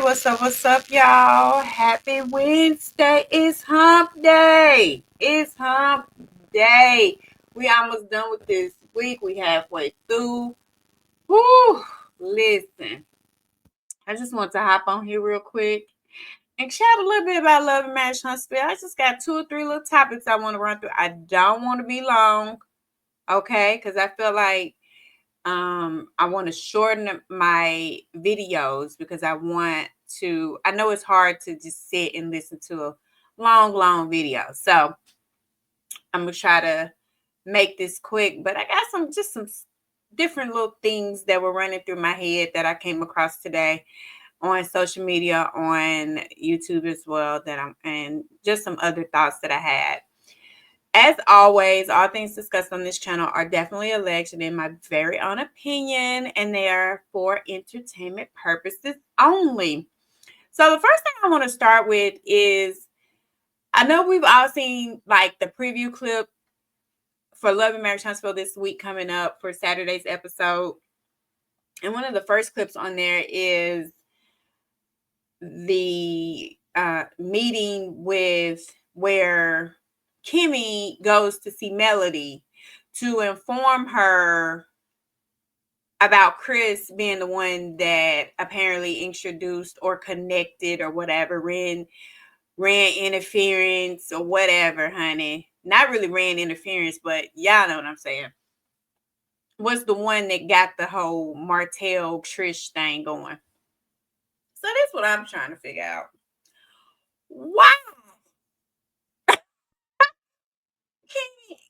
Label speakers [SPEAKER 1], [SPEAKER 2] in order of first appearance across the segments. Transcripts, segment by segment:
[SPEAKER 1] What's up, y'all? Happy Wednesday. It's hump day. It's hump day. We almost done with this week. We halfway through. Woo! Listen, I just want to hop on here real quick and chat a little bit about Love and Marriage Huntsville. I just got 2 or 3 little topics I want to run through. I don't want to be long, okay? Because I feel like I want to shorten my videos because I know it's hard to just sit and listen to a long video. So I'm going to try to make this quick, but I got some different little things that were running through my head that I came across today on social media, on YouTube as well, and just some other thoughts that I had. As always, all things discussed on this channel are definitely alleged and in my very own opinion, and they are for entertainment purposes only. So the first thing I want to start with is, I know we've all seen like the preview clip for Love and Marriage Huntsville this week coming up for Saturday's episode. And one of the first clips on there is the meeting with where Kimmy goes to see Melody to inform her about Chris being the one that apparently introduced or connected or whatever, ran interference or whatever, honey. Not really ran interference, but y'all know what I'm saying. Was the one that got the whole Martel Trish thing going. So that's what I'm trying to figure out. Why?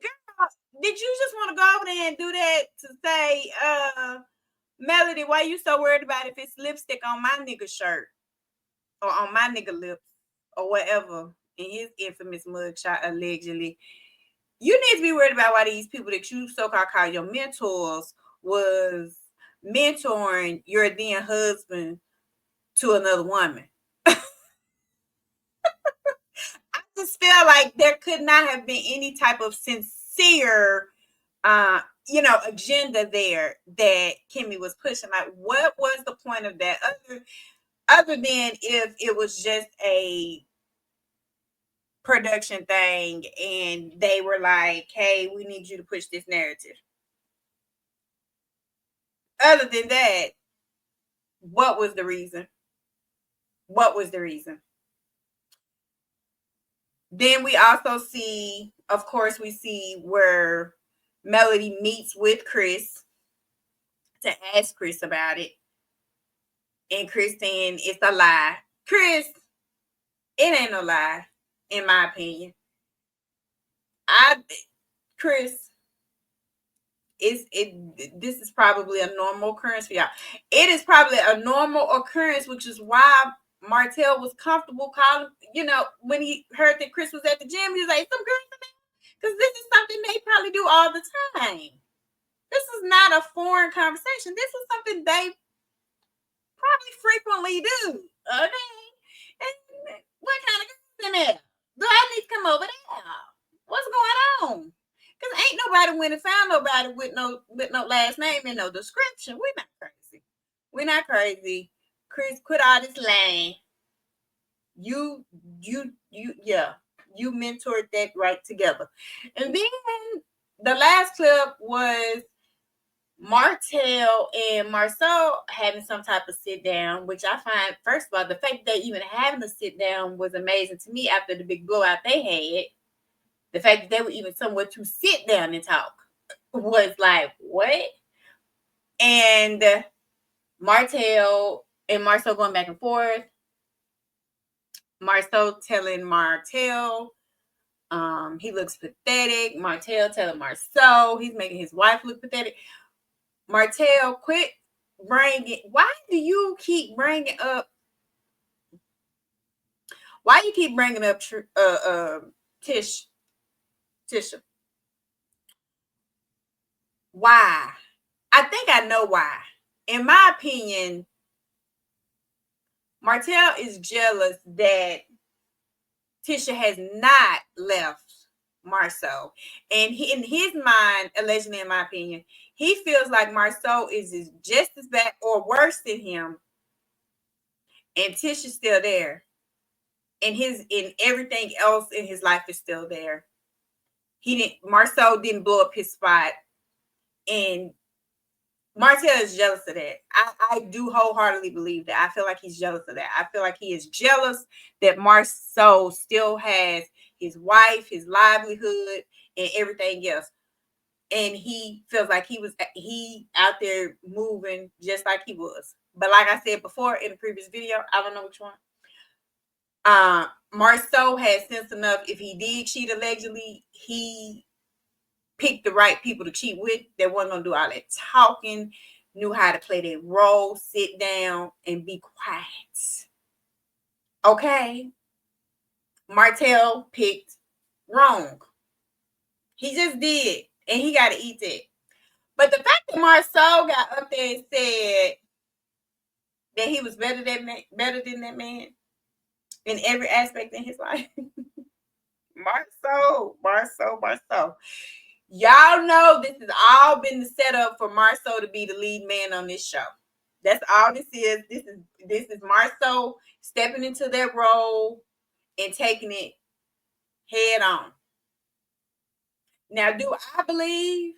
[SPEAKER 1] Girl, did you just want to go over there and do that to say, Melody, why you so worried about if it's lipstick on my nigga shirt or on my nigga lips or whatever in his infamous mugshot allegedly? You need to be worried about why these people that you so-called call your mentors was mentoring your then husband to another woman. I just feel like there could not have been any type of sincere agenda there that Kimmy was pushing. Like, what was the point of that other than if it was just a production thing and they were like, hey, we need you to push this narrative? Other than that, what was the reason? Then we also see, of course, we see where Melody meets with Chris to ask Chris about it. And Chris saying it's a lie. Chris, it ain't no lie, in my opinion. Chris, this is probably a normal occurrence for y'all. It is probably a normal occurrence, which is why Martel was comfortable calling, when he heard that Chris was at the gym, he was like, some girls, because this is something they probably do all the time. This is not a foreign conversation. This is something they probably frequently do. Okay. And what kind of girls in there? Do I need to come over there? What's going on? Because ain't nobody went and found nobody with no last name and no description. We're not crazy. Chris, quit all this lying. You mentored that right together. And then the last clip was Martel and Marcel having some type of sit down, which I find, first of all, the fact that even having a sit down was amazing to me after the big blowout they had. The fact that they were even somewhere to sit down and talk was like, what? And Martel and Marcel going back and forth. Marcel telling Martel he looks pathetic. Martel telling Marcel he's making his wife look pathetic. Martel, quit bringing. Why you keep bringing up Tisha? Why? I think I know why. In my opinion, Martel is jealous that Tisha has not left Marcel. And in his mind, allegedly, in my opinion, he feels like Marcel is just as bad or worse than him. and Tish is still there, and everything else in his life is still there. Marcel didn't blow up his spot, and Martel is jealous of that. I do wholeheartedly believe that. I feel like he's jealous of that. I feel like he is jealous that Marcel still has his wife, his livelihood, and everything else. And he feels like he out there moving just like he was. But like I said before in the previous video, I don't know which one. Marceau had sense enough. If he did cheat allegedly, he picked the right people to cheat with. They wasn't gonna do all that talking. Knew how to play their role, sit down, and be quiet. Okay, Martel picked wrong. He just did, and he got to eat it. But the fact that Marceau got up there and said that he was better than that man in every aspect in his life. Marceau. Y'all know this has all been the setup for Marceau to be the lead man on this show. That's all this is. This is Marceau stepping into that role and taking it head on. Now, do I believe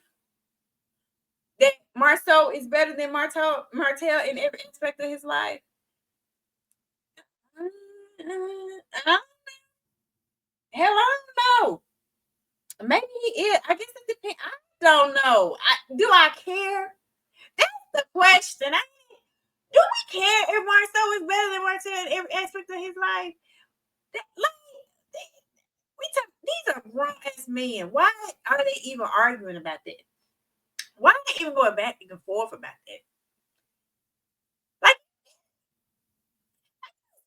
[SPEAKER 1] that Marceau is better than Martel in every aspect of his life? Hell, I don't know. Maybe he is. I guess it depends. I don't know. Do I care? That's the question. Do we care if Marceau is better than Martel in every aspect of his life? These are grown ass men. Why are they even arguing about that? Why are they even going back and forth about that? Like,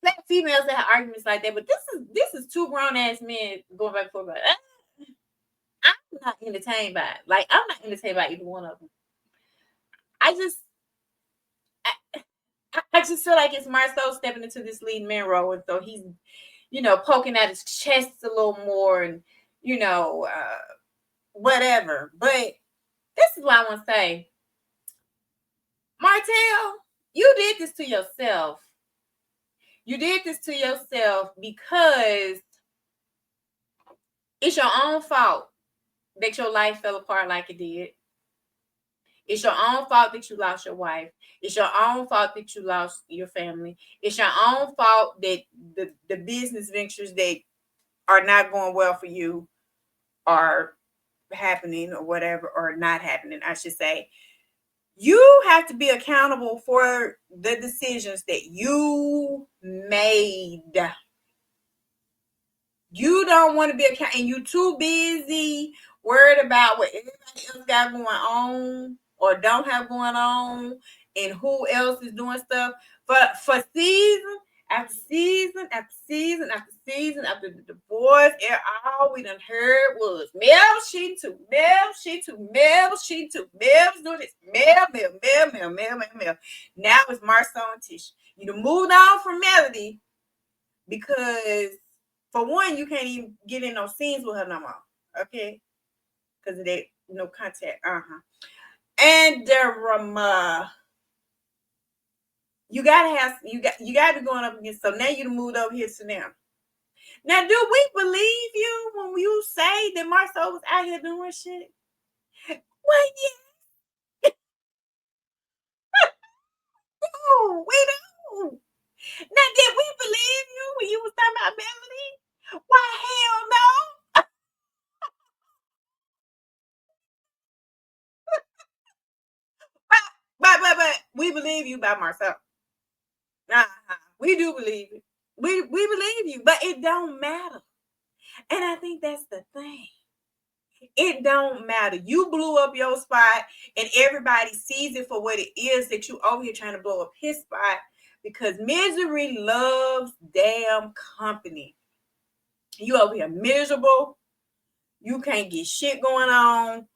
[SPEAKER 1] black females that have arguments like that, but this is two grown ass men going back and forth about it. I'm not entertained by it. Like, I'm not entertained by either one of them. I just feel like it's Marceau stepping into this lead man role, and so he's, poking at his chest a little more, and whatever. But this is what I want to say, Martel, you did this to yourself. You did this to yourself because it's your own fault that your life fell apart like it did. It's your own fault that you lost your wife. It's your own fault that you lost your family. It's your own fault that the business ventures that are not going well for you are happening or whatever, or not happening, I should say. You have to be accountable for the decisions that you made. You don't want to be and you too busy worried about what everybody else got going on or don't have going on, and who else is doing stuff. But for season after season after season after season after the divorce, all we done heard was Mel she too, Mel she too, Mel she too, Mel's doing this, Mel. Now it's Marcel and Tish. You done moved on from Melody because, for one, you can't even get in no scenes with her no more. Okay? Because of that no contact. And you gotta be going up against, so now you moved over here to them. Now, do we believe you when you say that Marcel was out here doing shit? Well, yeah. No, we don't. Now, did we believe you when you was talking about Melody? Why, hell no. But we believe you about Marcel. We do believe it. We believe you, but it don't matter. And I think that's the thing. It don't matter. You blew up your spot, and everybody sees it for what it is, that you over here trying to blow up his spot, because misery loves damn company. You over here miserable. You can't get shit going on.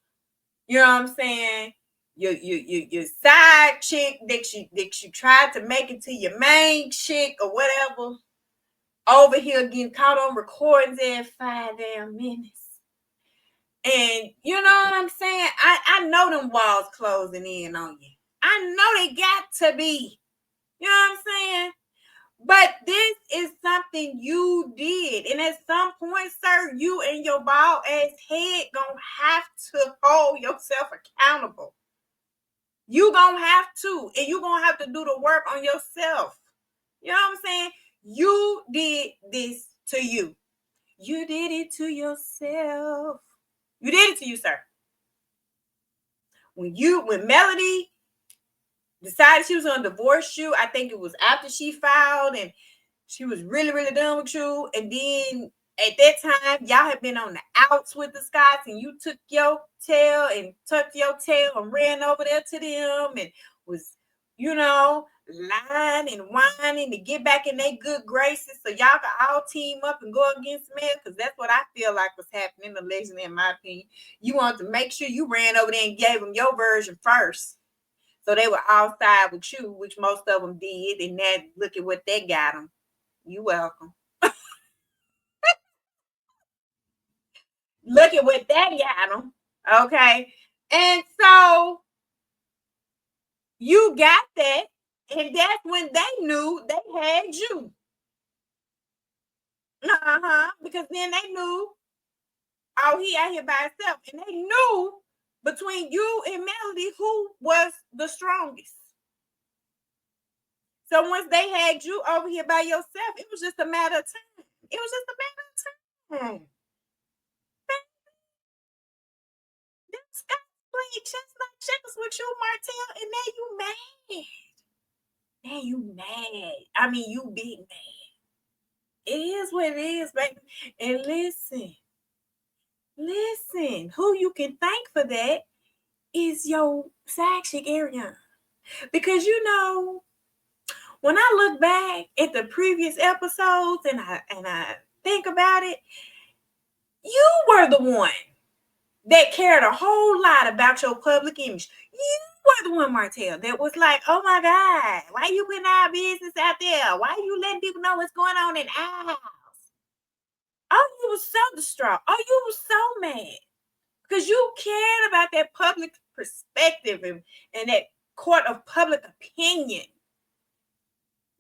[SPEAKER 1] You know what I'm saying? Your side chick that you tried to make it to your main chick or whatever, over here getting caught on recordings every 5 damn minutes. And you know what I'm saying? I know them walls closing in on you. I know they got to be. You know what I'm saying? But this is something you did. And at some point, sir, you and your bald ass head gonna have to hold yourself accountable. You gonna have to. And you gonna have to do the work on yourself. You know what I'm saying? You did this to you. You did it to yourself. You did it to you, sir. When Melody decided she was gonna divorce you, I think it was after she filed and she was really, really done with you. And then at that time, y'all had been on the outs with the Scots, and you took your tail and tucked your tail and ran over there to them and was, lying and whining to get back in their good graces so y'all could all team up and go against Mel, because that's what I feel like was happening, allegedly, in my opinion. You wanted to make sure you ran over there and gave them your version first. So they were all side with you, which most of them did, and that look at what they got them. You welcome. Look at what that got them. Okay. And so you got that. And that's when they knew they had you. Because then they knew, oh, he out here by himself. And they knew between you and Melody who was the strongest. So once they had you over here by yourself, it was just a matter of time. It was just a matter of time. Scott playing chess like checkers with you, Martel, and now you mad. Now you mad. I mean, you big mad. It is what it is, baby. And listen, who you can thank for that is your side chick Ariana. Because when I look back at the previous episodes and I think about it, you were the one that cared a whole lot about your public image. You were the one, Martel, that was like, oh my God, why you putting our business out there? Why you letting people know what's going on in our house? Oh, you was so distraught. Oh, you was so mad. Because you cared about that public perspective and that court of public opinion.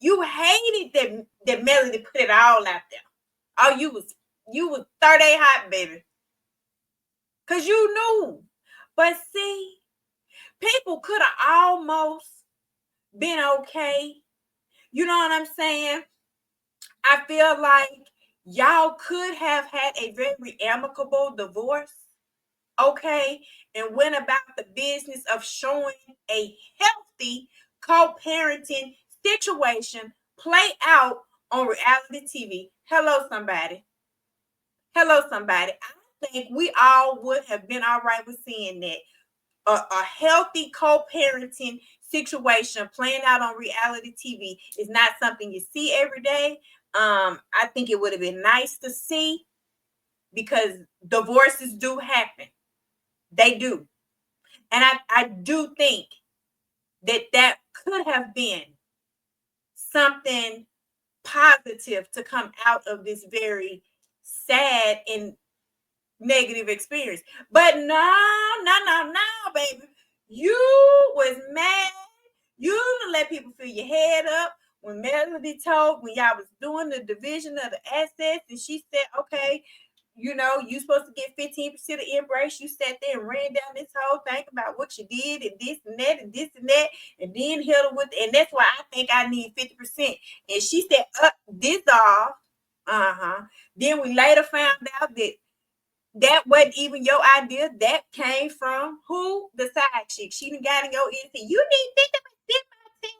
[SPEAKER 1] You hated that Melody put it all out there. Oh, you was 30 hot, baby. Because you knew. But see, people could have almost been okay. You know what I'm saying? I feel like y'all could have had a very amicable divorce, okay, and went about the business of showing a healthy co-parenting situation play out on reality TV. Hello, somebody. I think we all would have been all right with seeing that. A healthy co-parenting situation playing out on reality TV is not something you see every day. I think it would have been nice to see, because divorces do happen. They do. And I do think that could have been something positive to come out of this very sad and negative experience. But no, baby. You was mad. You let people fill your head up. When Melody when y'all was doing the division of the assets, and she said, okay, you supposed to get 15% of embrace. You sat there and ran down this whole thing about what you did and this and that and this and that, and then hit her with, and that's why I think I need 50%. And she said, this off. Then we later found out that wasn't even your idea. That came from who? The side chick. She done got in your ear and said, you need 50%, Martel.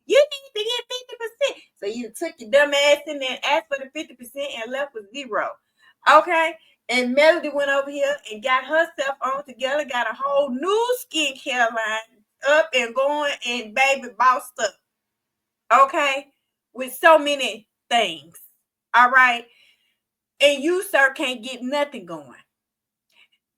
[SPEAKER 1] You need to get 50%. So you took your dumb ass in there and asked for the 50% and left with zero. Okay? And Melody went over here and got herself on together, got a whole new skincare line up and going, and baby bossed up. Okay? With so many things. All right? And you, sir, can't get nothing going.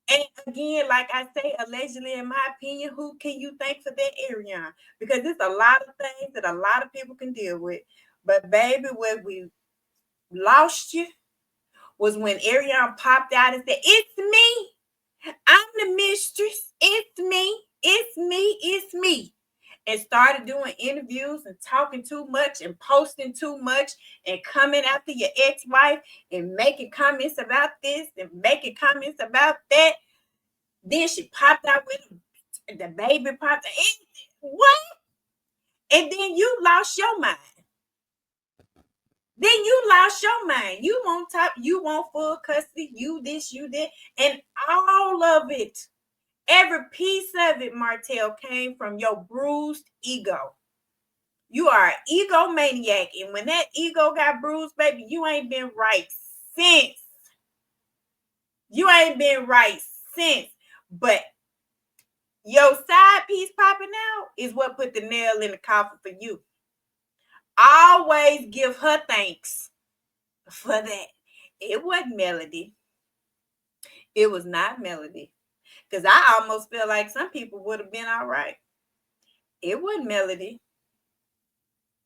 [SPEAKER 1] And again, like I say, allegedly, in my opinion, who can you thank for that, Ariana? Because there's a lot of things that a lot of people can deal with. But baby, where we lost you was when Ariana popped out and said, it's me. I'm the mistress. It's me. It's me. It's me. and started doing interviews and talking too much and posting too much and coming after your ex-wife and making comments about this and making comments about that. Then she popped out with the baby popped out. What? And then you lost your mind. Then you lost your mind. You want top, you want full custody, you this, you that, and all of it, every piece of it, Martel, came from your bruised ego. You are an egomaniac, and when that ego got bruised, baby, you ain't been right since. You ain't been right since. But your side piece popping out is what put the nail in the coffin for you. Always give her thanks for that. It wasn't Melody. It was not Melody. Because I almost feel like some people would have been all right. It wasn't Melody.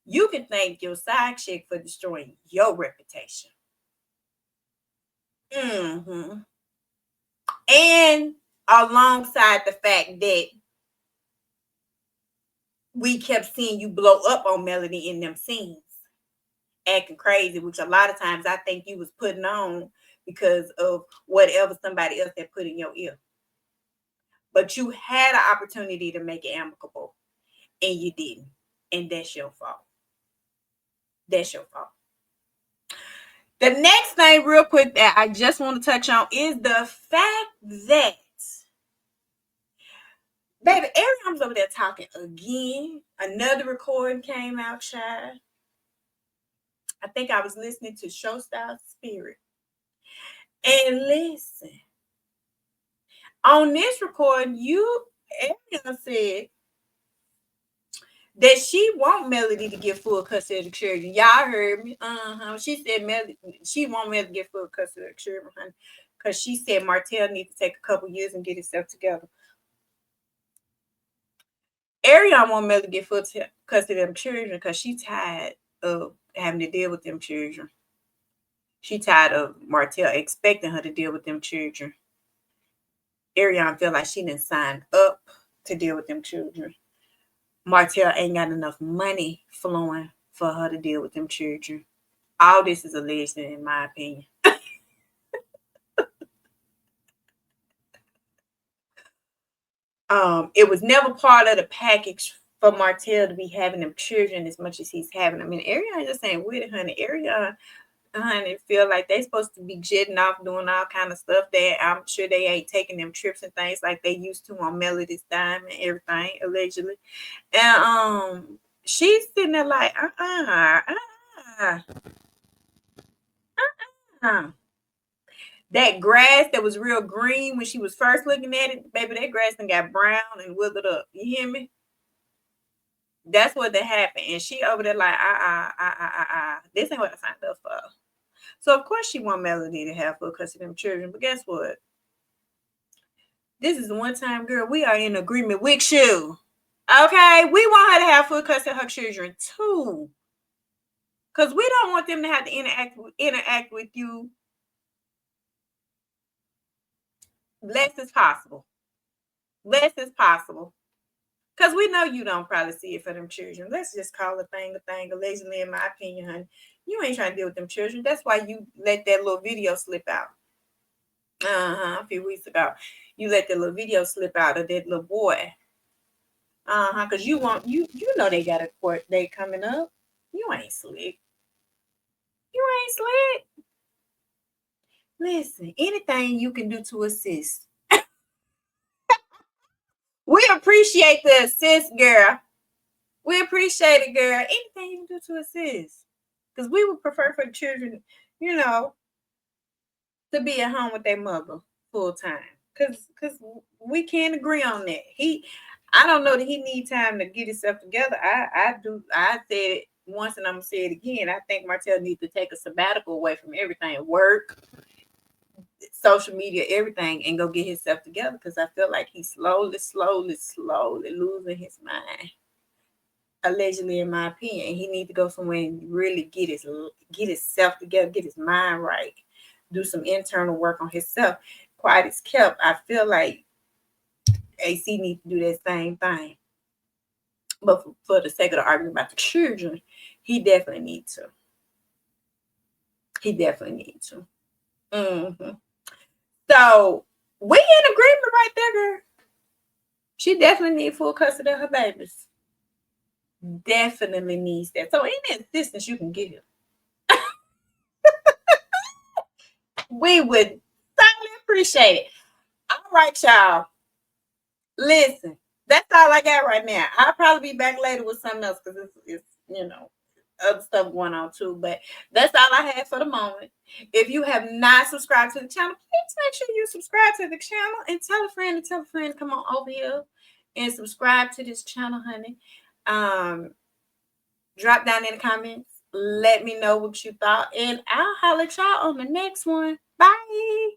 [SPEAKER 1] You can thank your side chick for destroying your reputation. Mm-hmm. And alongside the fact that we kept seeing you blow up on Melody in them scenes, acting crazy, which a lot of times I think you was putting on because of whatever somebody else had put in your ear. But you had an opportunity to make it amicable, and you didn't. And that's your fault. That's your fault. The next thing, real quick, that I just want to touch on is the fact that, baby, everyone's over there talking again. Another recording came out, child. I think I was listening to Showstyle Spirit. And listen, on this recording, Ariana said that she want Melody to get full custody of the children. Y'all heard me. She said Melody, she want Melody to get full custody of the children, honey. Because she said Martel needs to take a couple years and get himself together. Ariana want Melody to get full custody of them children because she tired of having to deal with them children. She tired of Martel expecting her to deal with them children. Ariana feel like she didn't sign up to deal with them children. Martel ain't got enough money flowing for her to deal with them children. All this is alleged, in my opinion. It was never part of the package for Martel to be having them children as much as he's having them. And Ariana just ain't with it, honey. Ariana, honey, feel like they supposed to be jetting off, doing all kind of stuff that I'm sure they ain't taking them trips and things like they used to on Melody's dime and everything, allegedly. And she's sitting there like, that grass that was real green when she was first looking at it, baby, that grass done got brown and withered up. You hear me? That's what that happened. And she over there like, this ain't what I signed up for. So of course she want Melody to have full custody of them children. But guess what? This is the one time, girl, we are in agreement with you. Okay? We want her to have full custody of her children too. Because we don't want them to have to interact with you less as possible. Less as possible. Because we know you don't probably see it for them children. Let's just call a thing. Allegedly, in my opinion, honey. You ain't trying to deal with them children. That's why you let that little video slip out. A few weeks ago. You let that little video slip out of that little boy. Because you know they got a court date coming up. You ain't slick. You ain't slick. Listen, anything you can do to assist. We appreciate the assist, girl. We appreciate it, girl. Anything you can do to assist. Because we would prefer for the children, to be at home with their mother full time. Because we can't agree on that. I don't know that he needs time to get himself together. I do. I said it once and I'm going to say it again. I think Martel needs to take a sabbatical away from everything. Work, social media, everything, and go get himself together. Because I feel like he's slowly losing his mind. Allegedly, in my opinion, he needs to go somewhere and really get himself together, get his mind right, do some internal work on himself. Quiet as kept. I feel like AC needs to do that same thing. But for the sake of the argument about the children, he definitely needs to. He definitely needs to. Mm-hmm. So we in agreement right there, girl. She definitely needs full custody of her babies. Definitely needs that. So any assistance you can give, we would certainly appreciate it. All right, y'all. Listen, that's all I got right now. I'll probably be back later with something else because it's other stuff going on too. But that's all I have for the moment. If you have not subscribed to the channel, please make sure you subscribe to the channel and tell a friend to come on over here and subscribe to this channel, honey. Drop down in the comments. Let me know what you thought, and I'll holler at y'all on the next one. Bye.